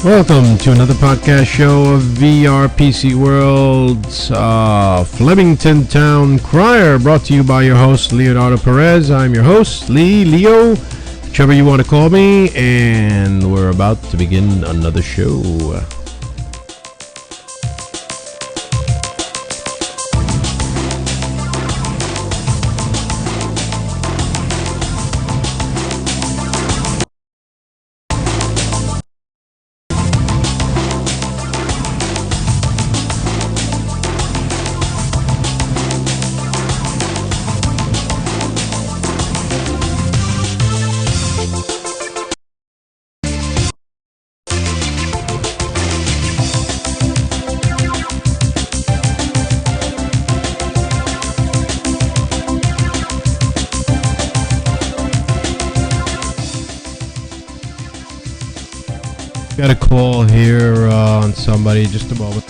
Welcome to another podcast show of VRPC World's Flemington Town Crier, brought to you by your host, Leonardo Perez. I'm your host, Leo, whichever you want to call me, and we're about to begin another show. Got a call here on somebody, just a moment.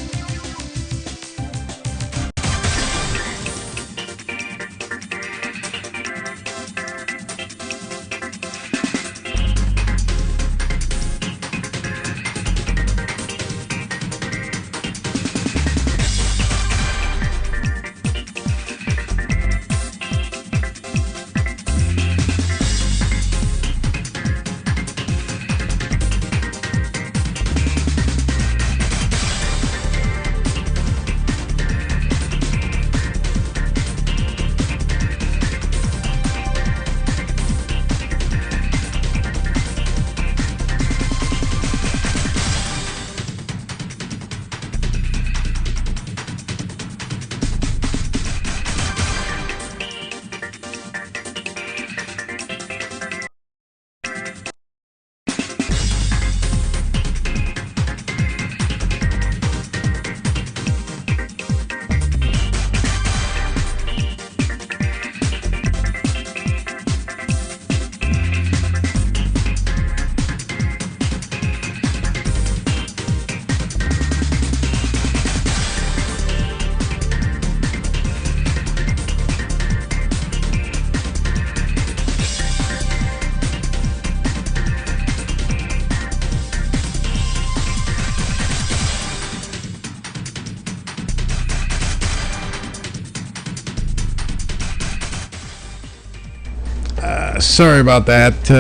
Sorry about that.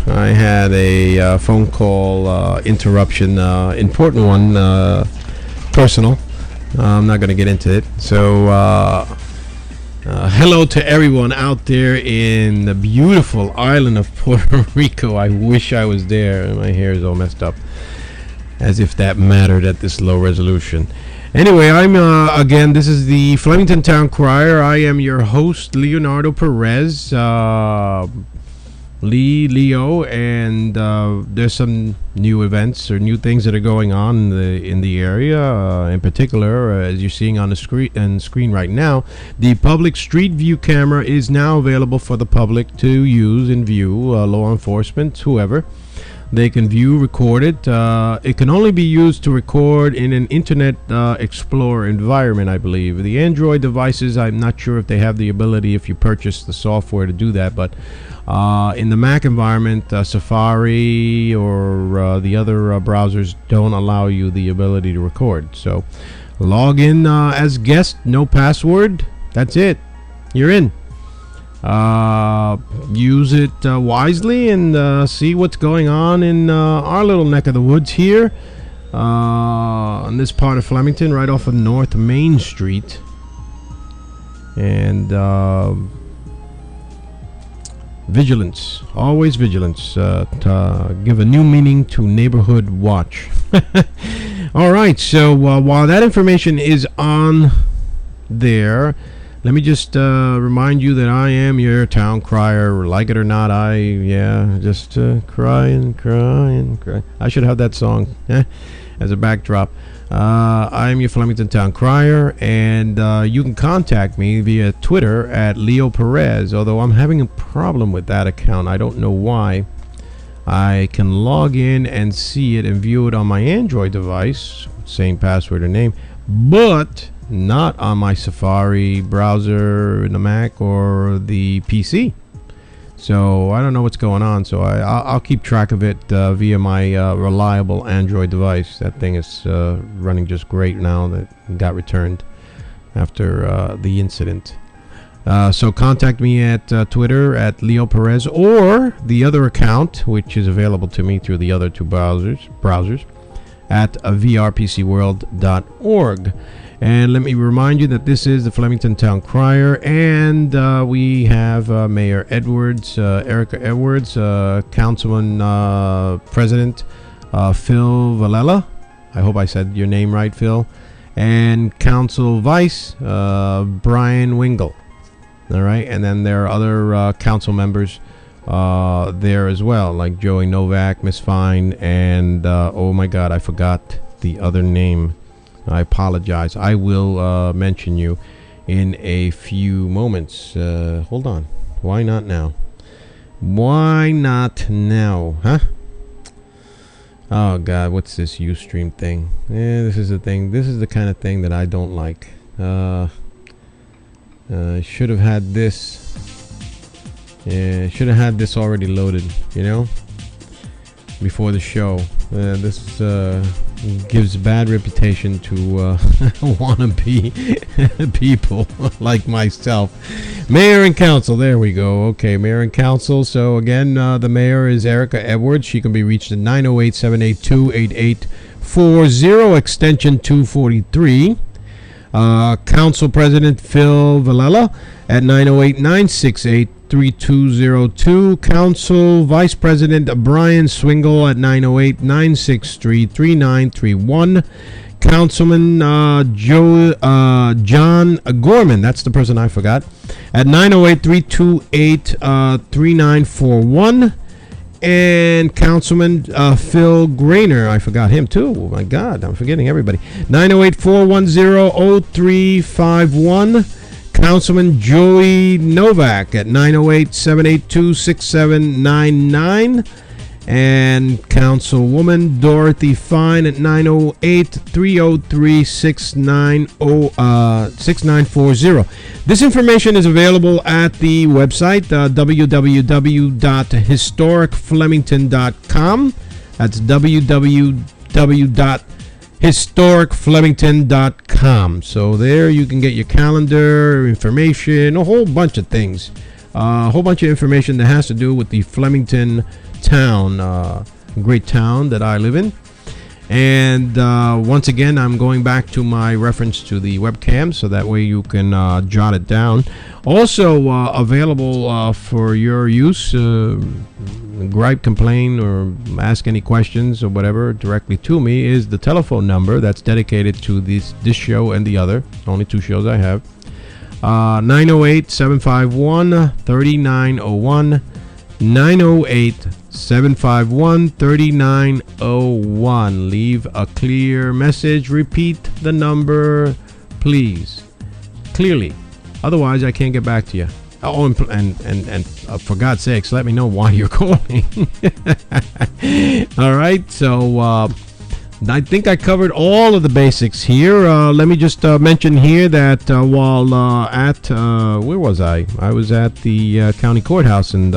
I had a phone call interruption, important one, personal. I'm not going to get into it. So, hello to everyone out there in the beautiful island of Puerto Rico. I wish I was there. My hair is all messed up, as if that mattered at this low resolution. Anyway, I'm again, this is the Flemington Town Crier. I am your host, Leonardo Perez, Leo, and there's some new events or new things that are going on in the area. In particular, as you're seeing on the screen right now, the public street view camera is now available for the public to use and view. Law enforcement, whoever. They can view, record it. It can only be used to record in an Internet Explorer environment, I believe. The Android devices, I'm not sure if they have the ability, if you purchase the software, to do that. But in the Mac environment, Safari or the other browsers don't allow you the ability to record. So log in as guest, no password. That's it. You're in. Use it wisely and see what's going on in our little neck of the woods here on this part of Flemington, right off of North Main Street. And vigilance, always vigilance, to give a new meaning to neighborhood watch. All right, so while that information is on there, let me just remind you that I am your town crier. Like it or not, just cry and cry and cry. I should have that song as a backdrop. I am your Flemington Town Crier, and you can contact me via Twitter at Leo Perez, although I'm having a problem with that account. I don't know why. I can log in and see it and view it on my Android device, same password or name, but not on my Safari browser in the Mac or the PC. So I don't know what's going on. So I'll keep track of it via my reliable Android device. That thing is running just great now. That got returned after the incident. So contact me at Twitter at Leo Perez, or the other account, which is available to me through the other two browsers at vrpcworld.org. And let me remind you that this is the Flemington Town Crier, and we have Mayor Edwards, Erica Edwards, Councilman President Phil Valella. I hope I said your name right, Phil. And Council Vice Brian Wingle. All right, and then there are other council members there as well, like Joey Novak, Miss Fine, and oh my God, I forgot the other name. I apologize. I will mention you in a few moments. Hold on. Why not now? Why not now? Huh? Oh God, what's this Ustream thing? This is the thing. This is the kind of thing that I don't like. Should have had this. Yeah, should have had this already loaded, you know, before the show. This gives bad reputation to wannabe people like myself. Mayor and council, there we go. Okay, mayor and council. So again, the mayor is Erica Edwards. She can be reached at 908-782-8840, extension 243. Council President Phil Valella at 908-968-3202. Council Vice President Brian Swingle at 908-963-3931. Councilman John Gorman, that's the person I forgot, at 908-328-3941. And Councilman Phil Grainer, I forgot him too. Oh my God, I'm forgetting everybody. 908-410-0351. Councilman Joey Novak at 908-782-6799. And Councilwoman Dorothy Fine at 908-303-6940. This information is available at the website www.historicflemington.com. That's www.historicflemington.com. So there you can get your calendar, information, a whole bunch of things. A whole bunch of information that has to do with the Flemington town, great town that I live in. And once again, I'm going back to my reference to the webcam, so that way you can jot it down. Also available for your use, gripe, complain, or ask any questions or whatever directly to me, is the telephone number that's dedicated to this show and the other. Only two shows I have. 908-751-3901. 908-751-3901. Leave a clear message. Repeat the number, please, clearly. Otherwise, I can't get back to you. Oh, and for God's sakes, let me know why you're calling. All right, so I think I covered all of the basics here. Let me just mention here that while at where was I? I was at the county courthouse and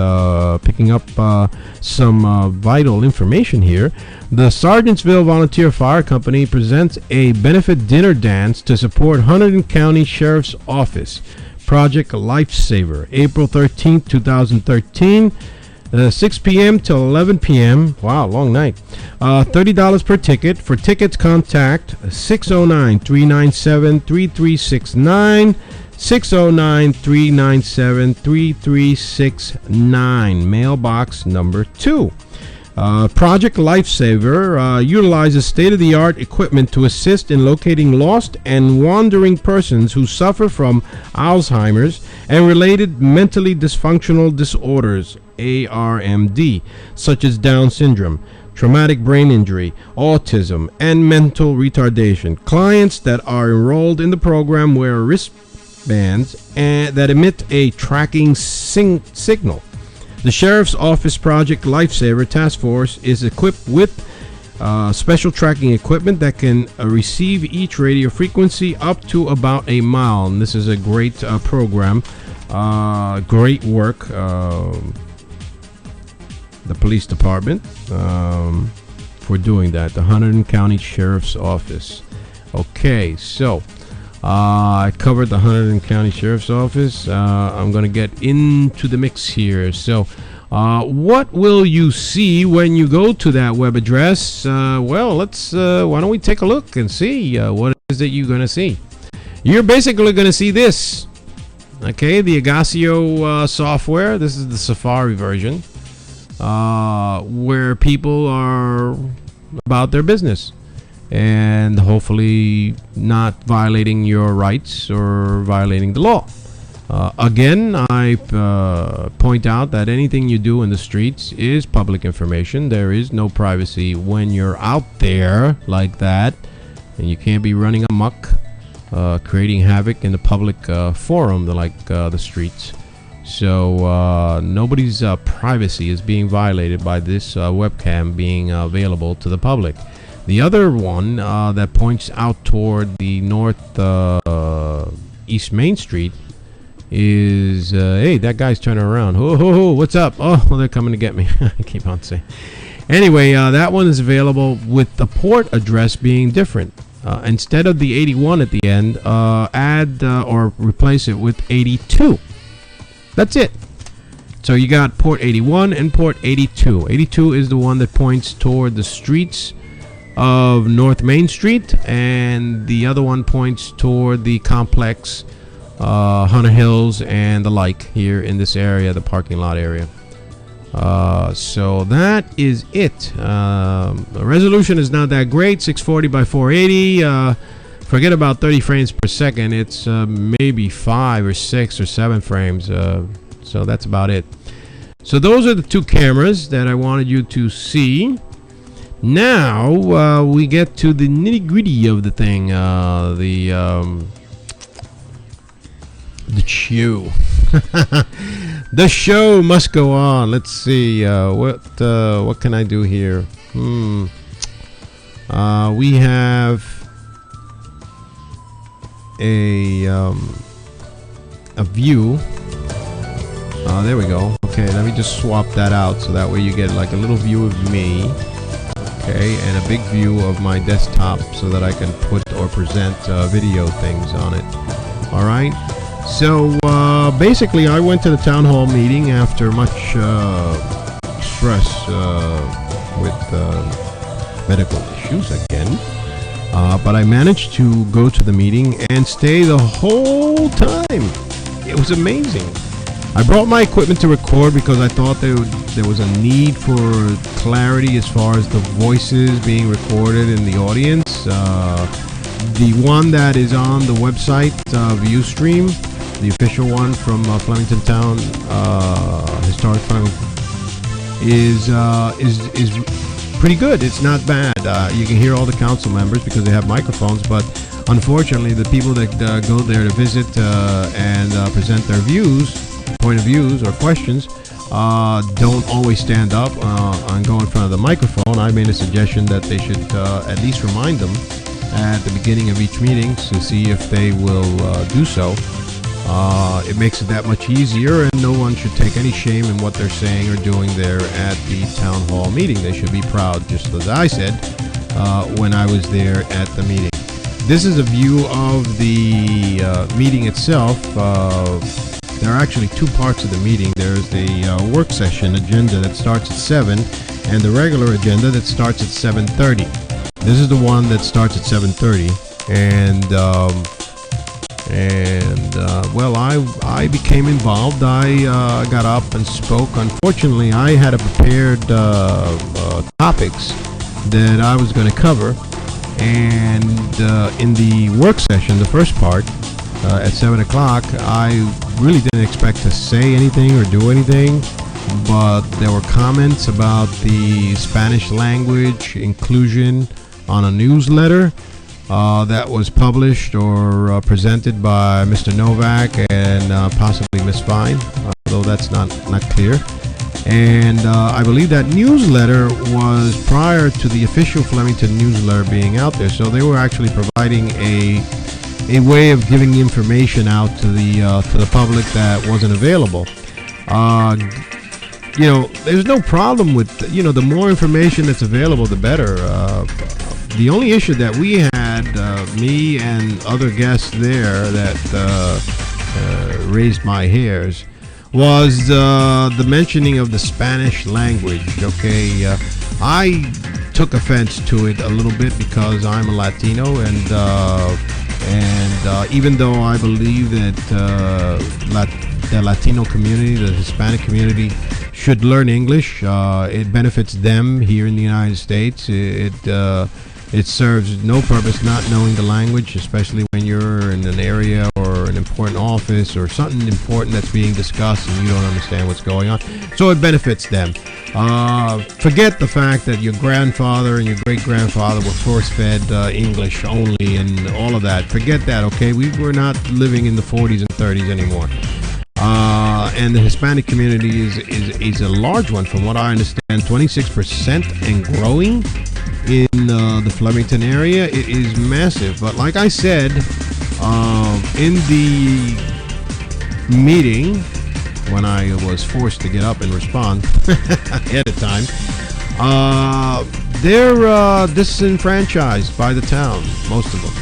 picking up some vital information here. The Sargentsville Volunteer Fire Company presents a benefit dinner dance to support Hunterdon County Sheriff's Office Project Lifesaver, April 13th, 2013. 6 p.m. till 11 p.m. Wow, long night. $30 per ticket. For tickets, contact 609-397-3369. 609-397-3369. Mailbox number 2. Project Lifesaver utilizes state-of-the-art equipment to assist in locating lost and wandering persons who suffer from Alzheimer's and related mentally dysfunctional disorders, ARMD, such as Down syndrome, traumatic brain injury, autism, and mental retardation. Clients that are enrolled in the program wear wristbands that emit a tracking signal. The Sheriff's Office Project Lifesaver Task Force is equipped with special tracking equipment that can receive each radio frequency up to about a mile. And this is a great program. Great work. the police department for doing that. The Hunterdon County Sheriff's Office. Okay, so I covered the Hunterdon County Sheriff's Office. I'm going to get into the mix here. So what will you see when you go to that web address? Well, let's why don't we take a look and see what it is that you're going to see. You're basically going to see this. Okay, the Agacio software. This is the Safari version, where people are about their business and hopefully not violating your rights or violating the law. Again, I point out that anything you do in the streets is public information. There is no privacy when you're out there like that, and you can't be running amok, creating havoc in the public forum like the streets. So nobody's privacy is being violated by this webcam being available to the public. The other one that points out toward the north East Main Street is, hey, that guy's turning around. Oh, what's up? Oh, well, they're coming to get me. I keep on saying. Anyway, that one is available with the port address being different. Instead of the 81 at the end, add or replace it with 82. That's it. So you got port 81 and port 82. 82 is the one that points toward the streets of North Main Street, and the other one points toward the complex, Hunter Hills and the like here in this area, the parking lot area. So that is it. The resolution is not that great, 640 by 480. Forget about 30 frames per second. It's maybe 5 or 6 or 7 frames. So that's about it. So those are the two cameras that I wanted you to see. Now we get to the nitty-gritty of the thing. The show. The show must go on. Let's see. What can I do here? We have a view. There we go. Okay, let me just swap that out so that way you get like a little view of me. Okay, and a big view of my desktop so that I can put or present video things on it. All right. So basically, I went to the town hall meeting after much stress with medical issues again. But I managed to go to the meeting and stay the whole time. It was amazing. I brought my equipment to record because I thought there was a need for clarity as far as the voices being recorded in the audience. The one that is on the website, ViewStream, the official one from Flemington Town, Historic Flemington, is pretty good. It's not bad. You can hear all the council members because they have microphones, but unfortunately the people that go there to visit and present their point of views or questions don't always stand up and go in front of the microphone. I made a suggestion that they should at least remind them at the beginning of each meeting to see if they will do so. It makes it that much easier, and no one should take any shame in what they're saying or doing there at the town hall meeting. They should be proud, just as I said when I was there at the meeting. This is a view of the meeting itself. There are actually two parts of the meeting. There's the work session agenda that starts at 7 and the regular agenda that starts at 7:30. This is the one that starts at 7:30, and well, I became involved. I got up and spoke. Unfortunately, I had prepared topics that I was going to cover, and in the work session, the first part, at 7 o'clock, I really didn't expect to say anything or do anything, but there were comments about the Spanish language inclusion on a newsletter that was published or presented by Mr. Novak and possibly Miss Fine, although that's not clear. And I believe that newsletter was prior to the official Flemington newsletter being out there, so they were actually providing a way of giving information out to the public that wasn't available. there's no problem with, the more information that's available, the better. The only issue that we had, me and other guests there that raised my hairs, was the mentioning of the Spanish language. Okay, I took offense to it a little bit because I'm a Latino, and even though I believe that the Latino community, the Hispanic community, should learn English, it benefits them here in the United States. It serves no purpose not knowing the language, especially when you're in an area or an important office or something important that's being discussed and you don't understand what's going on. So it benefits them. Forget the fact that your grandfather and your great-grandfather were force-fed English only and all of that. Forget that, okay? We're not living in the 40s and 30s anymore. And the Hispanic community is a large one, from what I understand, 26% and growing in the Flemington area. It is massive. But like I said, in the meeting, when I was forced to get up and respond ahead of time, they're disenfranchised by the town, most of them.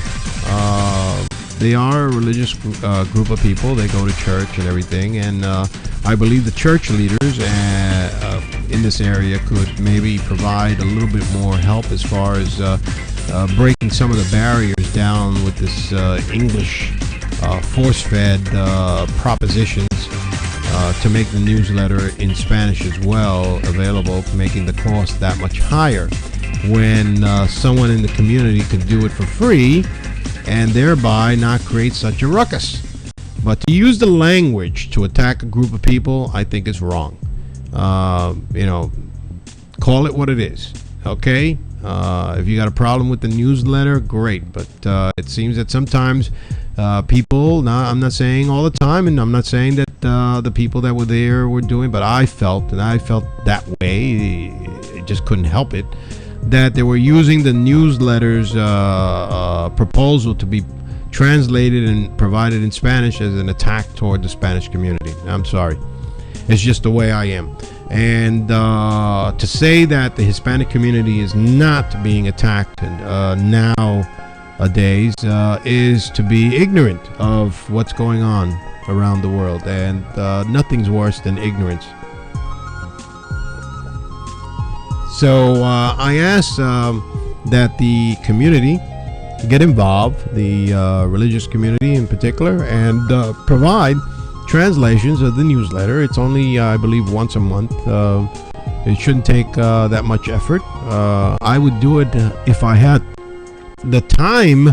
They are a religious group of people. They go to church and everything, and I believe the church leaders in this area could maybe provide a little bit more help as far as breaking some of the barriers down with this English force-fed propositions to make the newsletter in Spanish as well available, making the cost that much higher when someone in the community could do it for free and thereby not create such a ruckus. But to use the language to attack a group of people, I think is wrong. Call it what it is, okay? If you got a problem with the newsletter, great. But it seems that sometimes people, I'm not saying all the time, and I'm not saying that the people that were there were doing, but I felt that way. I just couldn't help it, that they were using the newsletter's proposal to be translated and provided in Spanish as an attack toward the Spanish community. I'm sorry. It's just the way I am. And to say that the Hispanic community is not being attacked nowadays is to be ignorant of what's going on around the world. And nothing's worse than ignorance. So I asked that the community get involved, the religious community in particular, and provide translations of the newsletter. It's only, I believe, once a month. It shouldn't take that much effort. I would do it if I had the time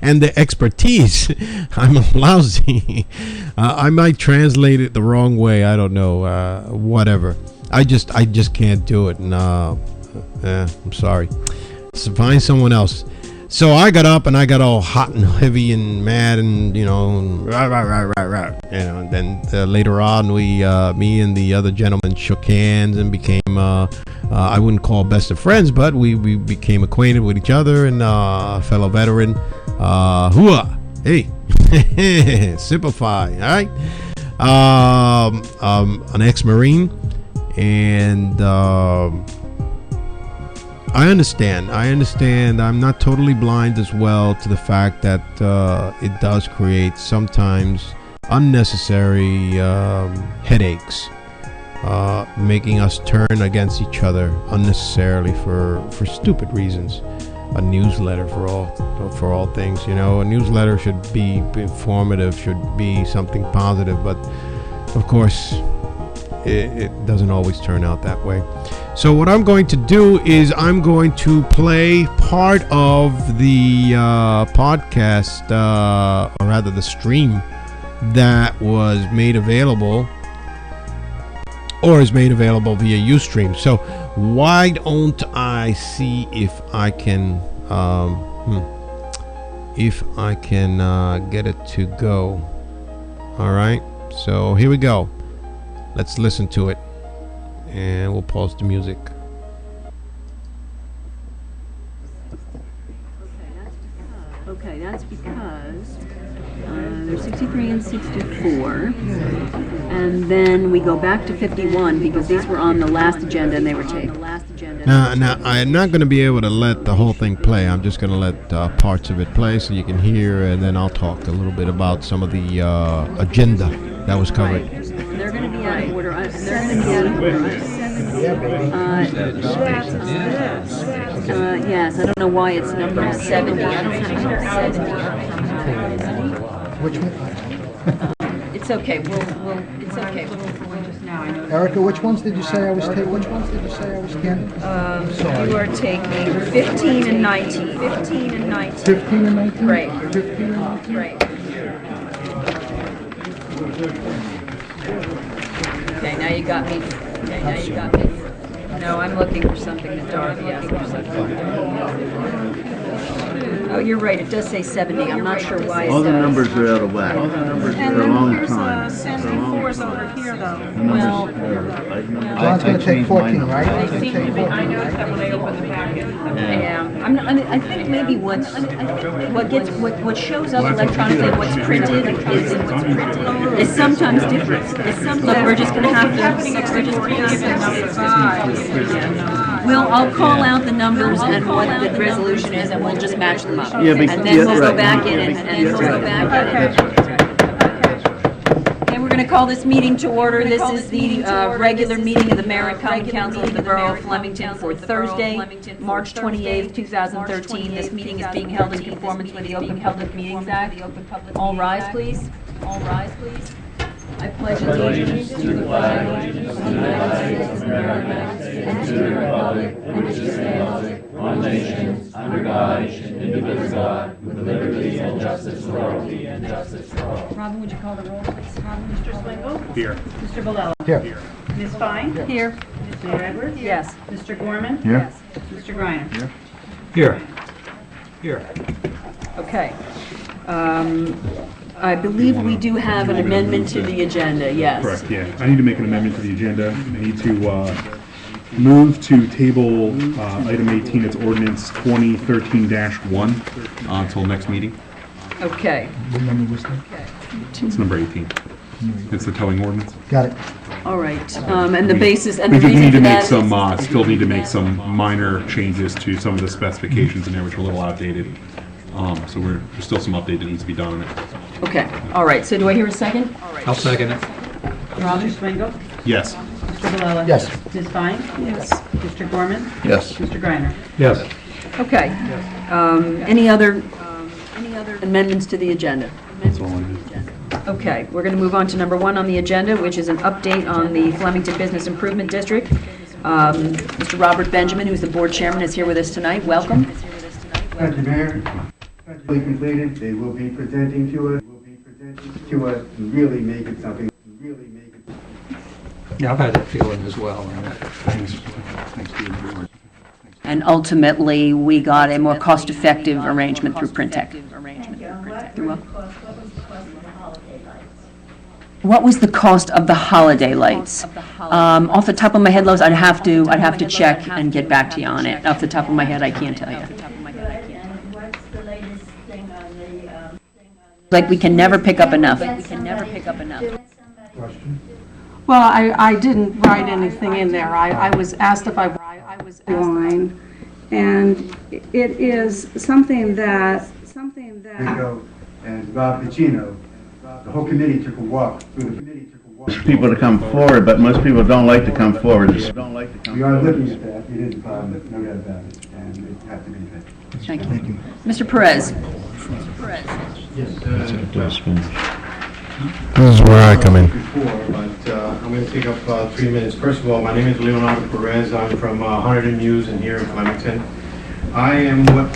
and the expertise. I'm lousy. I might translate it the wrong way. I don't know. Whatever. I just can't do it. No, I'm sorry. So find someone else. So I got up and I got all hot and heavy and mad and and then later on me and the other gentleman shook hands and became I wouldn't call best of friends, but we became acquainted with each other, and a fellow veteran, hooah, hey, simplify, all right, an ex-Marine, and I understand. I'm not totally blind as well to the fact that it does create sometimes unnecessary headaches, making us turn against each other unnecessarily for stupid reasons. A newsletter for all things, a newsletter should be informative, should be something positive, but of course it doesn't always turn out that way. So what I'm going to do is I'm going to play part of the podcast, or rather the stream that was made available, or is made available via Ustream. So why don't I see if I can get it to go. All right, so here we go. Let's listen to it, and we'll pause the music. Okay, that's because There's 63 and 64. And then we go back to 51 because these were on the last agenda and they were tabled. Now, I'm not going to be able to let the whole thing play. I'm just going to let parts of it play so you can hear, and then I'll talk a little bit about some of the agenda that was covered. Right. They're going to be out of order. They're going to be out of order. Yes, I don't know why it's number 70. I don't have 70. Which one? It's okay. It's okay. We'll just now. I know. Erica, which ones did you say I was taking? You are taking 15 and 19. 15 and 19. 15 and 19? Right. 15 and 19? Right. Okay, now you got me. No, I'm looking for something to dark. Yeah. Oh, you're right. It does say 70. I'm not sure why it All the does. numbers are out of whack. All the numbers And for a then long here's time. 74's over here, though. Well, John's going to take 14, right? They seem to be, I noticed that when they opened the packet. yeah. I think maybe what shows up electronically, what's printed is sometimes different. Look, we're just going to have to. I'll call out the numbers and what the resolution is, and we'll just match them up. Yeah, And then we'll go back in and we'll go back in. And we're going to call this meeting to order. This is the regular meeting of the Mayor and Common Council of the Borough of Flemington for Thursday, March 28th, 2013. This meeting is being held in conformance with the Open Public Meetings Act. All rise, please. All rise, please. I pledge allegiance to the flag of the United States of America and to the republic for which it stands, one nation, under God, indivisible, with liberty and justice for all. Robin, would you call the roll, please? Mr. Swingle? Here. Mr. Valella? Here. Ms. Fine? Here. Mr. Edwards? Yes. Mr. Gorman? Here. Mr. Griner? Here. Here. Okay. I believe we do have an amendment to the agenda, yes. Correct, yeah. I need to make an amendment to the agenda. I need to move to table item 18, it's ordinance 2013-1 until next meeting. Okay. What number was that? It's number 18. It's the towing ordinance. Got it. All right. And the basis, and the We do reason need for to make that some, is... still need to make some minor changes to some of the specifications in there, which are a little outdated. So there's still some update that needs to be done on it. Okay. All right. So do I hear a second? I'll second it. Mr. Swingle? Yes. Mr. Valella? Yes. Ms. Fine? Yes. Mr. Gorman? Yes. Mr. Griner? Yes. Okay. Any other amendments to the agenda? That's all I need. Okay, we're going to move on to number 1 on the agenda, which is an update on the Flemington Business Improvement District. Mr. Robert Benjamin, who's the board chairman, is here with us tonight. Welcome. Thank you, Mayor. Fully completed. They will be presenting to us, and really make it something, Yeah, I've had that feeling as well. Thanks to the board. And ultimately, we got a more cost-effective arrangement through Printec. You're welcome. What was the cost of the holiday lights? Off the top of my head, Lois, I'd have to check and get back to you on it. Off the top of my head, I can't tell you. And what's the latest thing on the, Like, we can never pick up enough. Question? Well, I didn't write anything in there. I was asked if I was line, and it is something that. Rico and Rob Pacino, the whole committee took a walk through the People to come forward, but most people don't like to come forward. We are looking at that. It is a problem, no doubt about it, and it has to be fixed. Thank you. Mr. Perez. This is where I come in. Before, but I'm going to take up 3 minutes. First of all, my name is Leonardo Perez. I'm from Hunterdon Mews and here in Flemington. I am what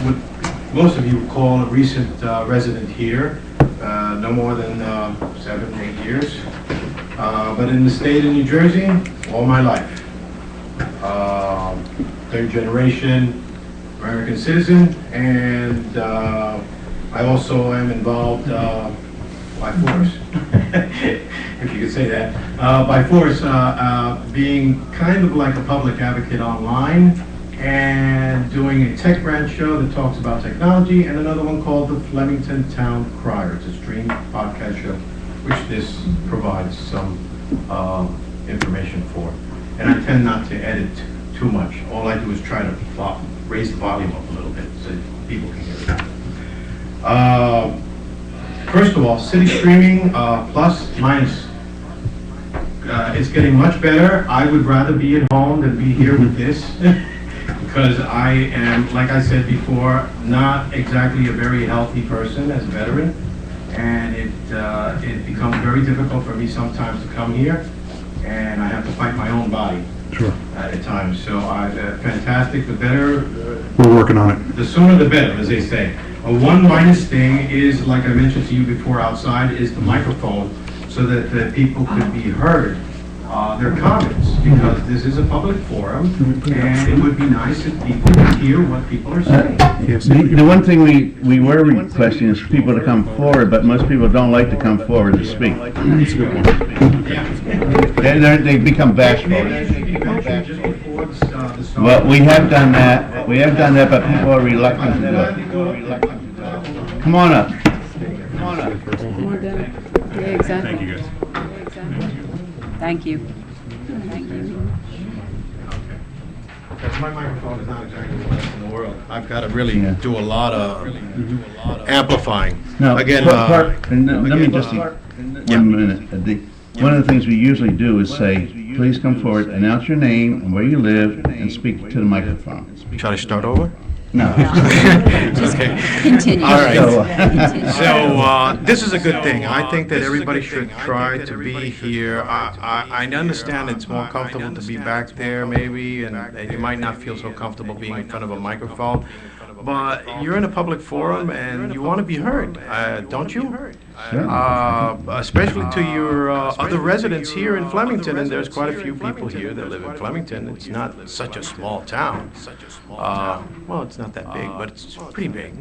most of you would call a recent resident here, no more than 7, 8 years. But in the state of New Jersey, all my life. Third generation American citizen, and I also am involved by force, if you could say that, by force, being kind of like a public advocate online and doing a tech brand show that talks about technology, and another one called the Flemington Town Crier. It's a streamed podcast show, which this provides some information for. And I tend not to edit too much. All I do is try to raise the volume up a little bit so people can hear it. First of all, city streaming, plus, minus. It's getting much better. I would rather be at home than be here with this because I am, like I said before, not exactly a very healthy person as a veteran, and it becomes very difficult for me sometimes to come here, and I have to fight my own body. Sure. At times. So fantastic. The better. We're working on it. The sooner the better, as they say. One minus thing is, like I mentioned to you before outside, is the microphone, so that the people could be heard, their comments, because this is a public forum, and it would be nice if people could hear what people are saying. The one thing we were requesting is people to come forward, but most people don't like to come forward to speak. That's a good one. They become bashful. Just before the start. Well, we have done that, but people are reluctant to do it. Come on up. More done. Yeah, exactly. Thank you, guys. Thank you. Because my microphone is not exactly the best in the world. I've got to really Yeah. do a lot of amplifying. Now, Again, let me just, 1 minute. One of the things we usually do is say, please come forward, announce your name and where you live, and speak to the microphone. Shall I start over? No. Okay. Continue. All right. So, So, this is a good thing. I think that everybody should try to be here. I understand it's more comfortable to be back there maybe, and you might not feel so comfortable being in front of a microphone, but you're in a public forum and you want to be heard, don't you? Especially to your other residents here in Flemington, and there's quite a few people here that live in Flemington. It's not such a small town. Well, it's not that big, but it's pretty big.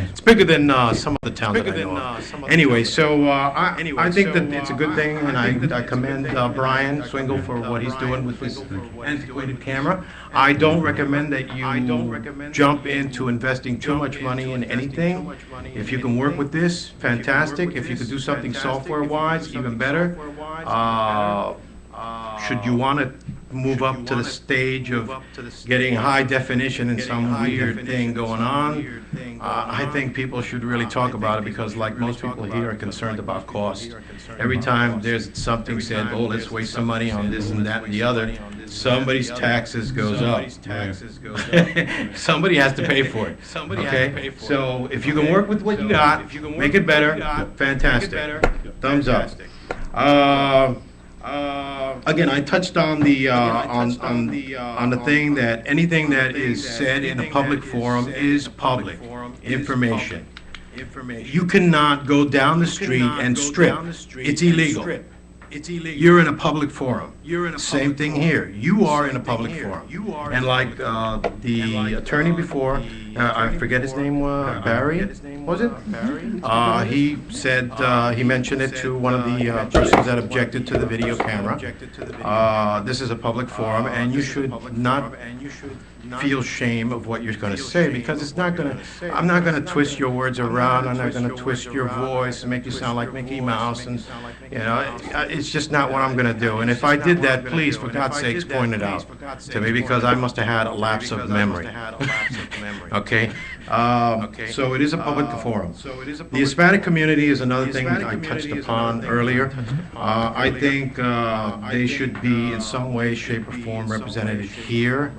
It's bigger than some of the towns that I know of. Anyway, so I think that it's a good thing, and I commend Brian Swingle for what he's doing with this antiquated camera. I don't recommend that you jump into investing too much money in anything. If you can work with this, fantastic. If you could do something software-wise, even better. Should you want to move up to the stage of getting high definition and some weird thing going on, I think people should really talk about it, because like most people here are concerned about cost. Every time there's something said, oh, let's waste some money on this and that and the other, somebody's taxes goes up. Somebody has to pay for it, okay? So if you can work with what you got, make it better, fantastic. Thumbs up. Again, I touched on the on the thing that anything that is said in a public forum is public information. You cannot go down the street and strip. It's illegal. You're in a public forum. Same thing here. You are in a public forum. And like the attorney before, I forget his name, Barry, was it? He said, he mentioned it to one of the persons that objected to the video camera. This is a public forum, and you should not feel shame of what you're going to say, because it's not going to, I'm not going to twist your words around, I'm not going to twist your voice and make you sound like Mickey Mouse, and, you know, it's just not what I'm going to do. And if I did that, please, for God's sakes, point it out to me, because I must have had a lapse of memory. Okay? So it is a public forum. The Hispanic community is another thing that I touched upon earlier. I think they should be in some way, shape, or form represented here.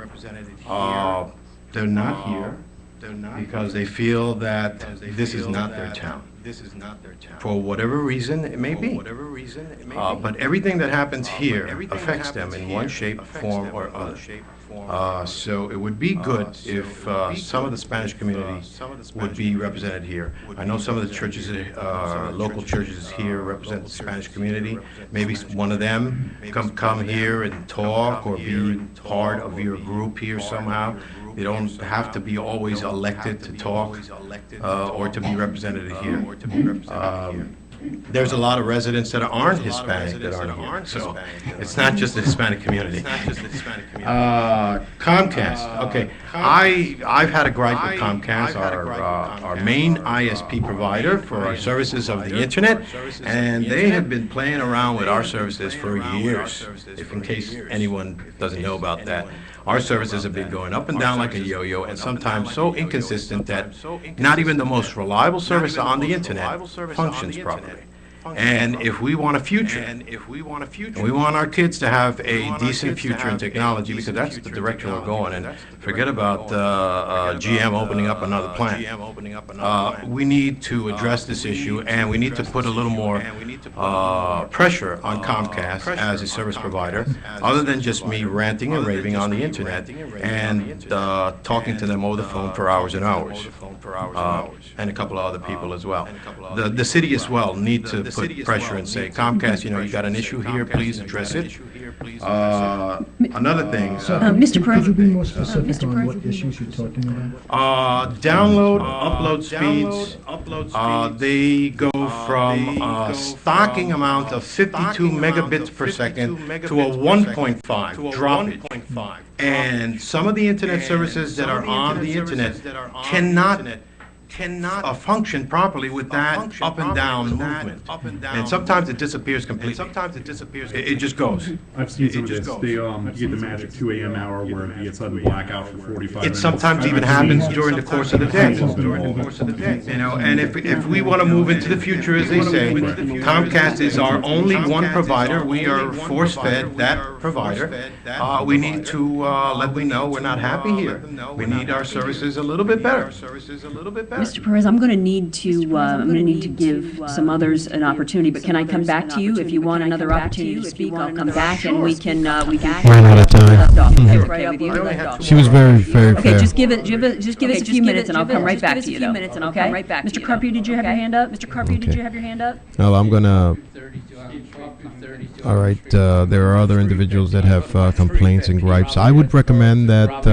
They're not here because they feel that this is not their town. For whatever reason it may be. But everything that happens here affects them in one shape, form, or other. So it would be good if some of the Spanish community would be represented here. I know some of the churches, local churches here represent the Spanish community. Maybe one of them come here and talk, or be part of your group here somehow. They don't have to be always elected to talk or to be represented here. there's a lot of residents that aren't Hispanic that aren't here. So it's not just the Hispanic community. Comcast, okay. I've had a gripe with Comcast, our main ISP provider for our services of the internet, and they have been playing around with our services for years, if in case anyone doesn't know about that. Our services have been going up and down like a yo-yo, and sometimes so inconsistent that not even the most reliable service on the internet functions properly. And if we want a future, and we want our kids to have a decent future in technology, because that's the direction we're going, and forget about GM opening up another plant. We need to address this issue, and we need to put a little more pressure on Comcast as a service provider, other than just me ranting and raving on the internet and talking to them over the phone for hours and hours, and a couple of other people as well. The city as well need to put pressure and say, Comcast, you got an issue here, please address it. Another thing. Mr. Could you be Crier? more specific on what issues you're talking about? Download, upload speeds, they go from a stocking amount of 52 megabits per second to a 1.5, drop it. And some of the internet services that are on the internet cannot function properly with that up and down movement. And sometimes it disappears completely. It just goes. I've seen some of this. They, you get the magic 2 a.m. hour where you get sudden blackout for 45 minutes. It sometimes even happens during the course of the day. And if we want to move into the future, as they say, Comcast is our only one provider. We are force-fed that provider. We need to let them know we're not happy here. We need our services a little bit better. Mr. Perez, I'm going to need to give some others an opportunity, but can I come back to you? If you want another opportunity to speak, I'll come back and we can Ran out of time. okay with you? She was very, very Okay, fair. just give us a few minutes and I'll come right back to you, though. Okay? Mr. Carpio, did you have your hand up? Mr. Carpio, did Okay. you have your hand up? Well, I'm gonna. All right. There are other individuals that have complaints and gripes. I would recommend that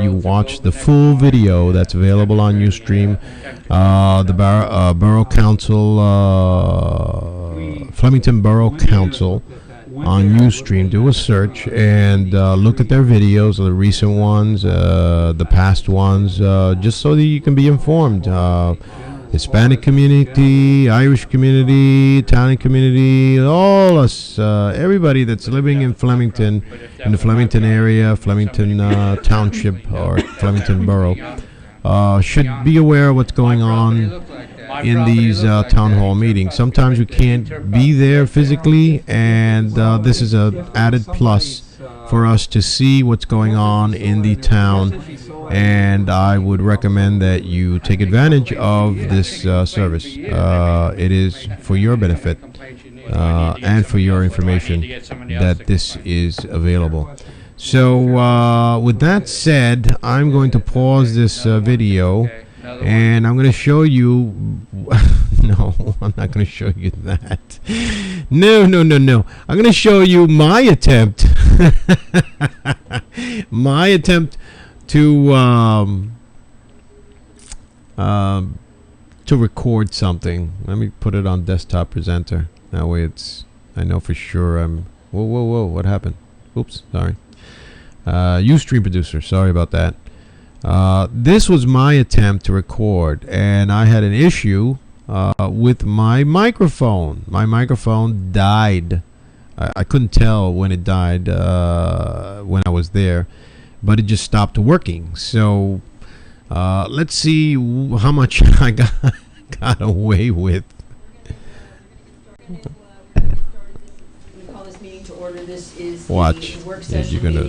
you watch the full video that's available on Ustream. The Borough Council, Flemington Borough Council, on Ustream. Do a search and look at their videos, the recent ones, the past ones, just so that you can be informed. Hispanic community, Irish community, Italian community, all us, everybody that's living in Flemington, in the Flemington area, Flemington Township, or Flemington Borough, should be aware of what's going on in these town hall meetings. Sometimes you can't be there physically, and this is an added plus for us to see what's going on in the town, and I would recommend that you take advantage of this service. It is for your benefit and for your information that this is available. So with that said, I'm going to pause this video, and I'm going to show you no, I'm not going to show you that. No. I'm going to show you my attempt to record something. Let me put it on desktop presenter. That way I know for sure I'm whoa, what happened? Oops, sorry. Ustream producer, sorry about that. This was my attempt to record, and I had an issue with my microphone. My microphone died. I couldn't tell when it died when I was there, but it just stopped working. So let's see how much I got away with. Watch. Yeah, you're gonna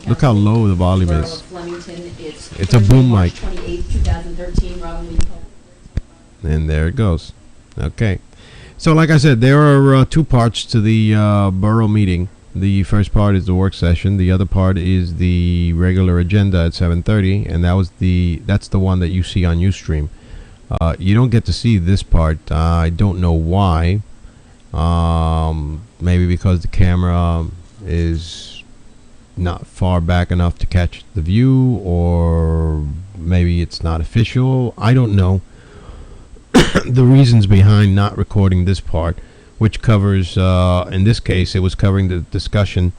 look how low the volume is. It's a boom mic. And there it goes. Okay. So like I said, there are two parts to the borough meeting. The first part is the work session. The other part is the regular agenda at 7:30, and that's the one that you see on Ustream. You don't get to see this part. I don't know why. Maybe because the camera is not far back enough to catch the view, or maybe it's not official. I don't know. the reasons behind not recording this part, which covers, in this case, it was covering the discussion,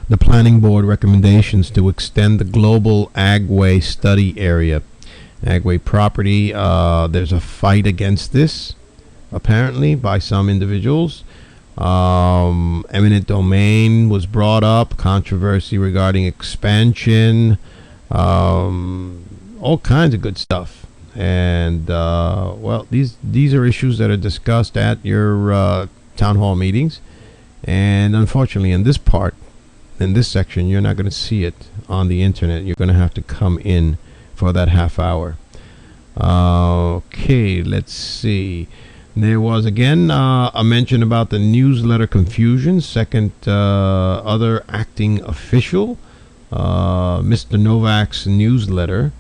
the planning board recommendations to extend the global agway study area. Agway property, there's a fight against this, apparently, by some individuals. Eminent domain was brought up, controversy regarding expansion, all kinds of good stuff. And well, these are issues that are discussed at your town hall meetings, and unfortunately in this section, you're not going to see it on the internet. You're going to have to come in for that half hour. Okay, let's see. There was again a mention about the newsletter confusion. Second, other acting official, Mr. Novak's newsletter.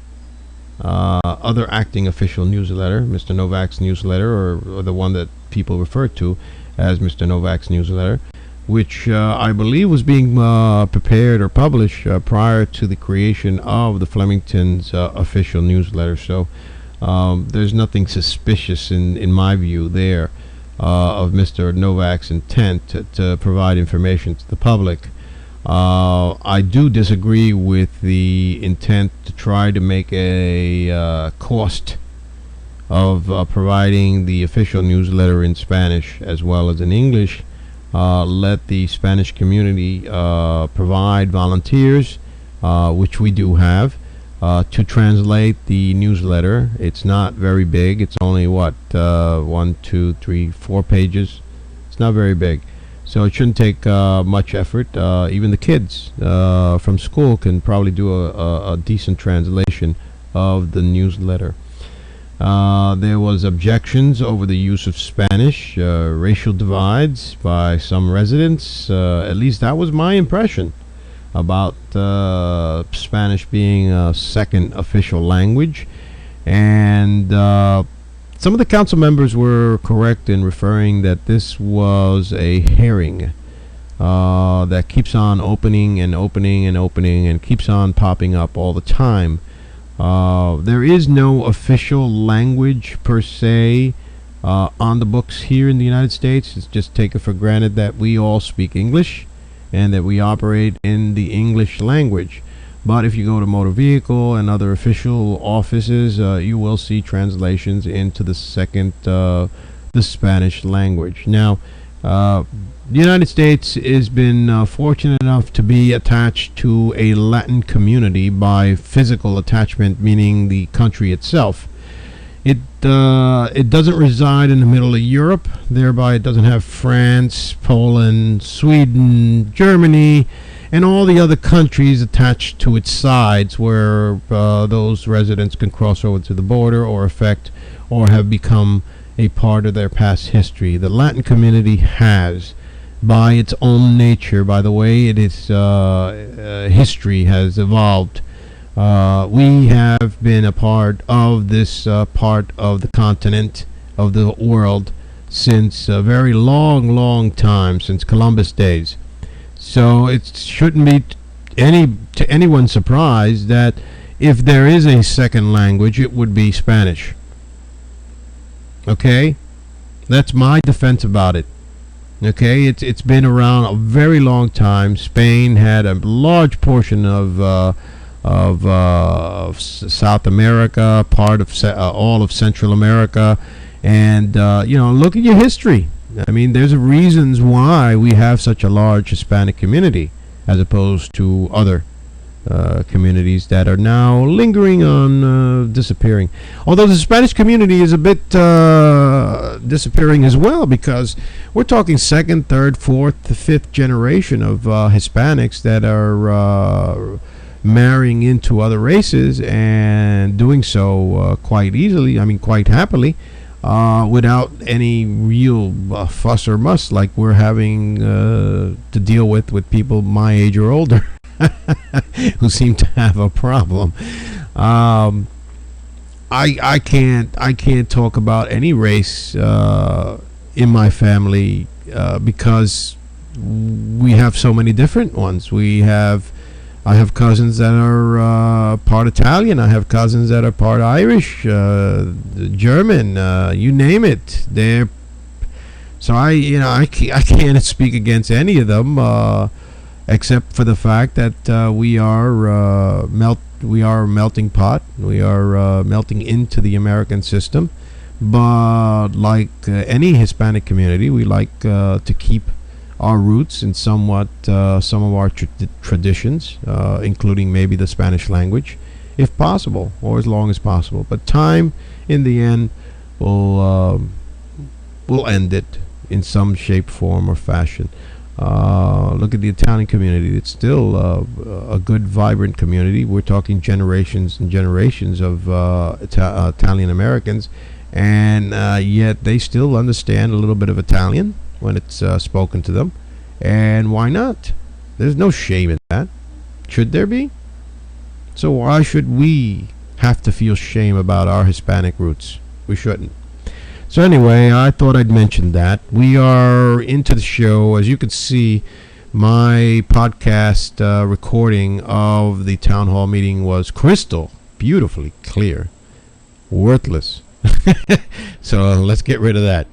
Other acting official newsletter, Mr. Novak's newsletter, or the one that people refer to as Mr. Novak's newsletter, which I believe was being prepared or published prior to the creation of the Flemington's official newsletter. So there's nothing suspicious in my view there of Mr. Novak's intent to provide information to the public. I do disagree with the intent to try to make a cost of providing the official newsletter in Spanish as well as in English. Let the Spanish community provide volunteers, which we do have, to translate the newsletter. It's not very big. It's only 1, 2, 3, 4 pages. It's not very big. So it shouldn't take much effort. Even the kids from school can probably do a decent translation of the newsletter. There was objections over the use of Spanish, racial divides by some residents. At least that was my impression about Spanish being a second official language. And some of the council members were correct in referring that this was a herring that keeps on opening and opening and opening and keeps on popping up all the time. There is no official language per se on the books here in the United States. It's just taken for granted that we all speak English and that we operate in the English language. But if you go to motor vehicle and other official offices, you will see translations into the Spanish language. Now, the United States has been fortunate enough to be attached to a Latin community by physical attachment, meaning the country itself. It doesn't reside in the middle of Europe, thereby it doesn't have France, Poland, Sweden, Germany, and all the other countries attached to its sides where those residents can cross over to the border or affect or have become a part of their past history. The Latin community has, by its own nature, by the way it is history has evolved, we have been a part of this part of the continent, of the world, since a very long time, since Columbus days. So it shouldn't be to anyone's surprise that if there is a second language, it would be Spanish. Okay? That's my defense about it. Okay? It's been around a very long time. Spain had a large portion of South America, part of all of Central America, and look at your history. I mean, there's reasons why we have such a large Hispanic community as opposed to other communities that are now lingering on disappearing. Although the Spanish community is a bit disappearing as well, because we're talking second, third, fourth, fifth generation of Hispanics that are marrying into other races and doing so quite easily, quite happily. Without any real fuss or muss like we're having to deal with people my age or older who seem to have a problem. I can't talk about any race in my family because we have so many different ones. We have I have cousins that are part Italian. I have cousins that are part Irish, German, you name it. So I can't speak against any of them, except for the fact that we are a melting pot. We are melting into the American system. But like any Hispanic community, we like to keep our roots and somewhat some of our traditions, including maybe the Spanish language, if possible, or as long as possible. But time, in the end, will end it in some shape, form, or fashion. Look at the Italian community. It's still a good, vibrant community. We're talking generations and generations of Italian Americans, and yet they still understand a little bit of Italian when it's spoken to them. And why not? There's no shame in that. Should there be? So why should we have to feel shame about our Hispanic roots? We shouldn't. So anyway, I thought I'd mention that. We are into the show. As you can see, my podcast recording of the town hall meeting was crystal, beautifully clear, worthless. So let's get rid of that.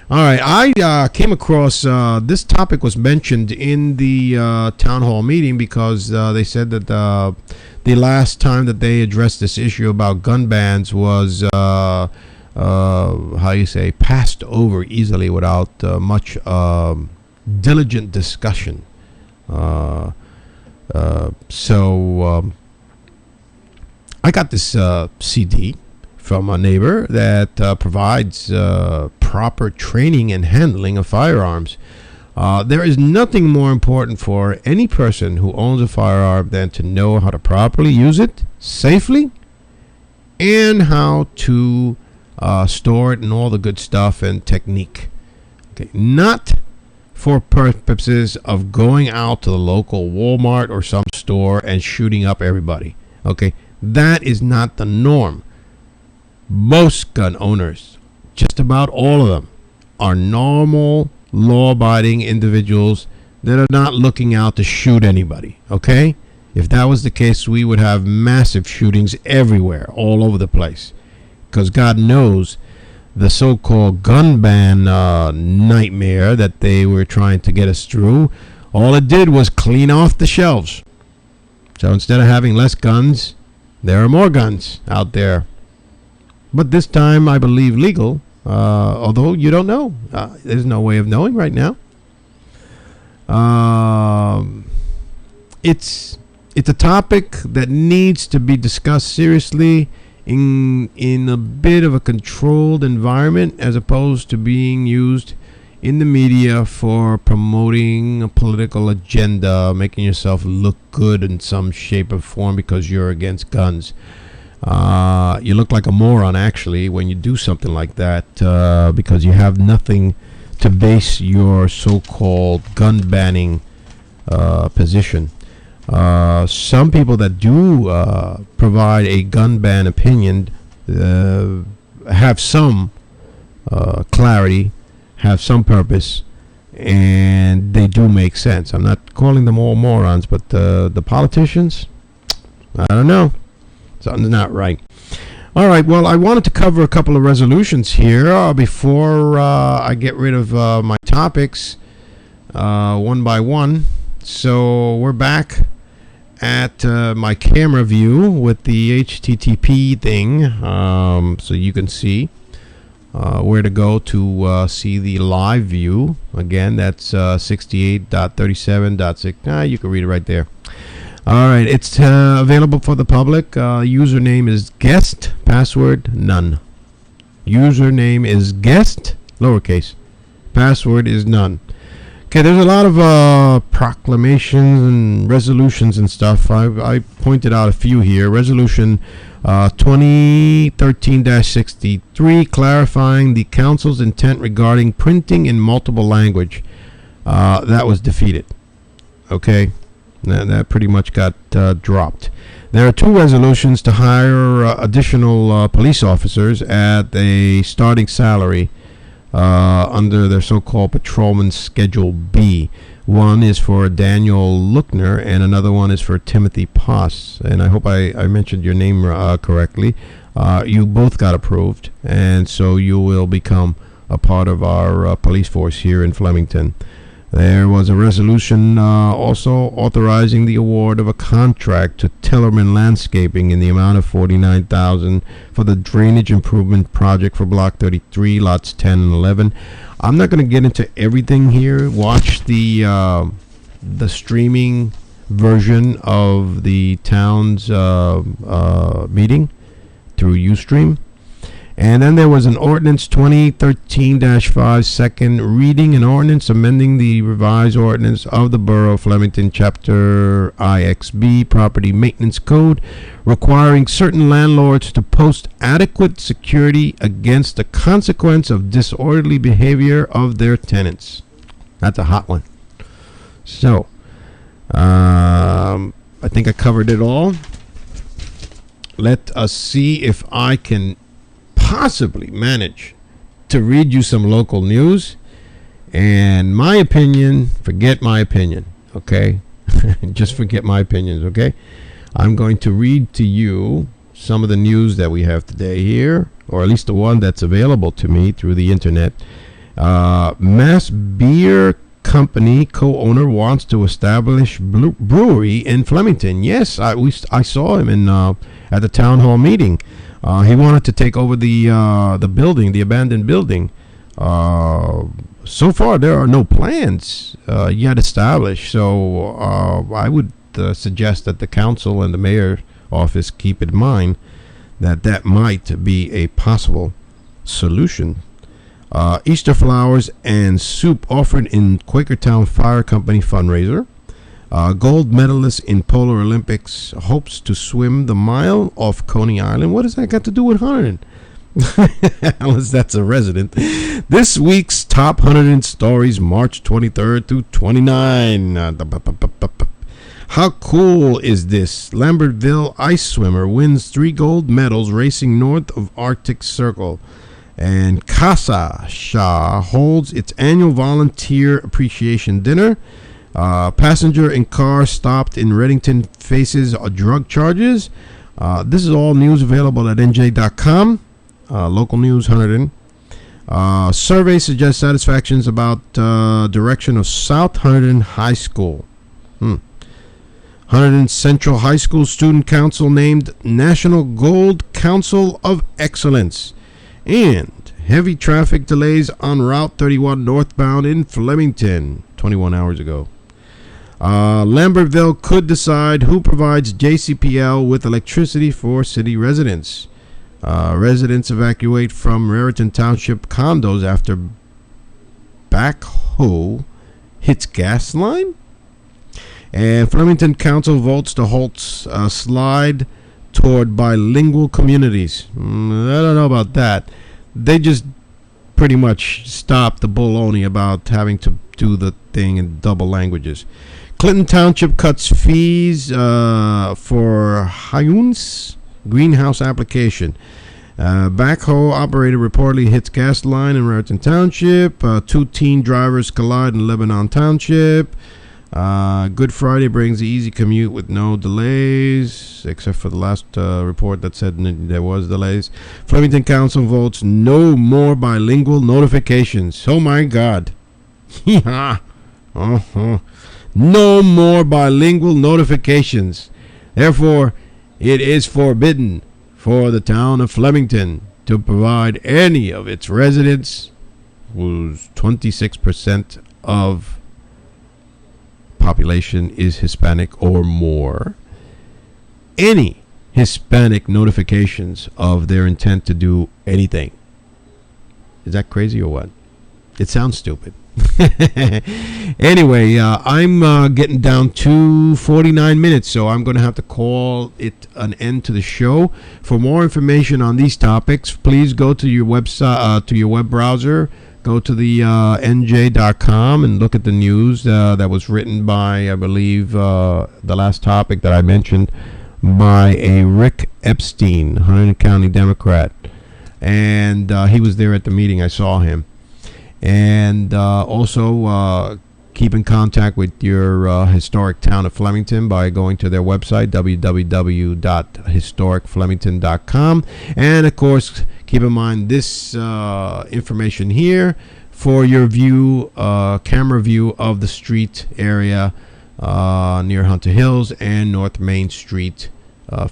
All right, I came across this topic was mentioned in the town hall meeting because they said that the last time that they addressed this issue about gun bans was passed over easily without much diligent discussion. So I got this CD from a neighbor that provides proper training and handling of firearms. There is nothing more important for any person who owns a firearm than to know how to properly use it safely and how to store it and all the good stuff and technique. Okay, not for purposes of going out to the local Walmart or some store and shooting up everybody. Okay, that is not the norm. Most gun owners, just about all of them, are normal, law-abiding individuals that are not looking out to shoot anybody, okay? If that was the case, we would have massive shootings everywhere, all over the place. Because God knows the so-called gun ban nightmare that they were trying to get us through, all it did was clean off the shelves. So instead of having less guns, there are more guns out there. But this time, I believe legal, although you don't know. There's no way of knowing right now. It's a topic that needs to be discussed seriously in a bit of a controlled environment, as opposed to being used in the media for promoting a political agenda, making yourself look good in some shape or form because you're against guns. You look like a moron, actually, when you do something like that, because you have nothing to base your so-called gun banning position. Some people that do provide a gun ban opinion have some clarity, have some purpose, and they do make sense. I'm not calling them all morons, but the politicians, I don't know. Something's not right. All right, well, I wanted to cover a couple of resolutions here before I get rid of my topics one by one. So we're back at my camera view with the HTTP thing, so you can see where to go to see the live view. Again, that's 68.37.6. You can read it right there. All right, it's available for the public. Username is guest, password none. Username is guest, lowercase. Password is none. Okay, there's a lot of proclamations and resolutions and stuff. I pointed out a few here. Resolution 2013-63, clarifying the council's intent regarding printing in multiple language. That was defeated. Okay. That pretty much got dropped. There are two resolutions to hire additional police officers at a starting salary under their so-called Patrolman Schedule B. One is for Daniel Lookner, and another one is for Timothy Poss. And I hope I mentioned your name correctly. You both got approved, and so you will become a part of our police force here in Flemington. There was a resolution also authorizing the award of a contract to Tillerman Landscaping in the amount of $49,000 for the drainage improvement project for Block 33, lots 10 and 11. I'm not going to get into everything here. Watch the streaming version of the town's meeting through Ustream. And then there was an ordinance 2013-5 second reading, an ordinance amending the revised ordinance of the Borough of Flemington, Chapter IXB, Property Maintenance Code, requiring certain landlords to post adequate security against the consequence of disorderly behavior of their tenants. That's a hot one. So, I think I covered it all. Let us see if I can possibly manage to read you some local news. And my opinion, forget my opinion, okay? Just forget my opinions, okay? I'm going to read to you some of the news that we have today here, or at least the one that's available to me through the internet. Mass Beer Company co-owner wants to establish brewery in Flemington. Yes, I saw him at the town hall meeting. He wanted to take over the building, the abandoned building. So far, there are no plans yet established. So I would suggest that the council and the mayor's office keep in mind that might be a possible solution. Easter flowers and soup offered in Quakertown Fire Company fundraiser. Gold medalist in Polar Olympics hopes to swim the mile off Coney Island. What does that got to do with Hunterdon? Unless that's a resident. This week's top Hunterdon stories, March 23rd through 29. How cool is this? Lambertville ice swimmer wins 3 gold medals racing north of Arctic Circle. And Casa Shah holds its annual volunteer appreciation dinner. Passenger in car stopped in Reddington faces drug charges. This is all news available at nj.com. Local news, Hunterdon. Survey suggests satisfactions about direction of South Hunterdon High School. Hunterdon Central High School Student Council named National Gold Council of Excellence. And heavy traffic delays on Route 31 northbound in Flemington 21 hours ago. Lambertville could decide who provides JCPL with electricity for city residents. Residents evacuate from Raritan Township condos after backhoe hits gas line. And Flemington Council votes to halt slide toward bilingual communities. I don't know about that. They just pretty much stopped the baloney about having to do the thing in double languages. Clinton Township cuts fees for Hyun's greenhouse application. Backhoe operator reportedly hits gas line in Raritan Township. 2 teen drivers collide in Lebanon Township. Good Friday brings the easy commute with no delays, except for the last report that said there was delays. Flemington Council votes no more bilingual notifications. Oh my God. No more bilingual notifications. Therefore, it is forbidden for the town of Flemington to provide any of its residents, whose 26% of population is Hispanic or more, any Hispanic notifications of their intent to do anything. Is that crazy or what? It sounds stupid. Anyway, I'm getting down to 49 minutes, so I'm going to have to call it an end to the show. For more information on these topics, please go to your website, to your web browser. Go to the nj.com and look at the news that was written by, I believe, the last topic that I mentioned, by a Rick Epstein, Hunterdon County Democrat. And he was there at the meeting. I saw him. And also keep in contact with your historic town of Flemington by going to their website, www.historicflemington.com. And, of course, keep in mind this information here for your view, camera view of the street area near Hunter Hills and North Main Street,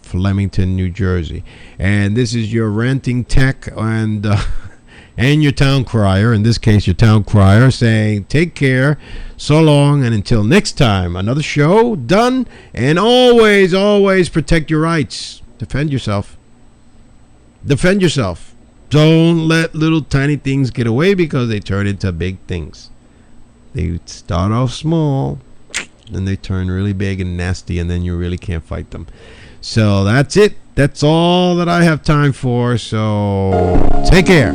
Flemington, New Jersey. And this is your renting tech and your town crier, in this case your town crier, saying take care, so long, and until next time. Another show done, and always protect your rights. Defend yourself. Don't let little tiny things get away, because they turn into big things. They start off small, then they turn really big and nasty, and then you really can't fight them. So that's it. That's all that I have time for. So take care.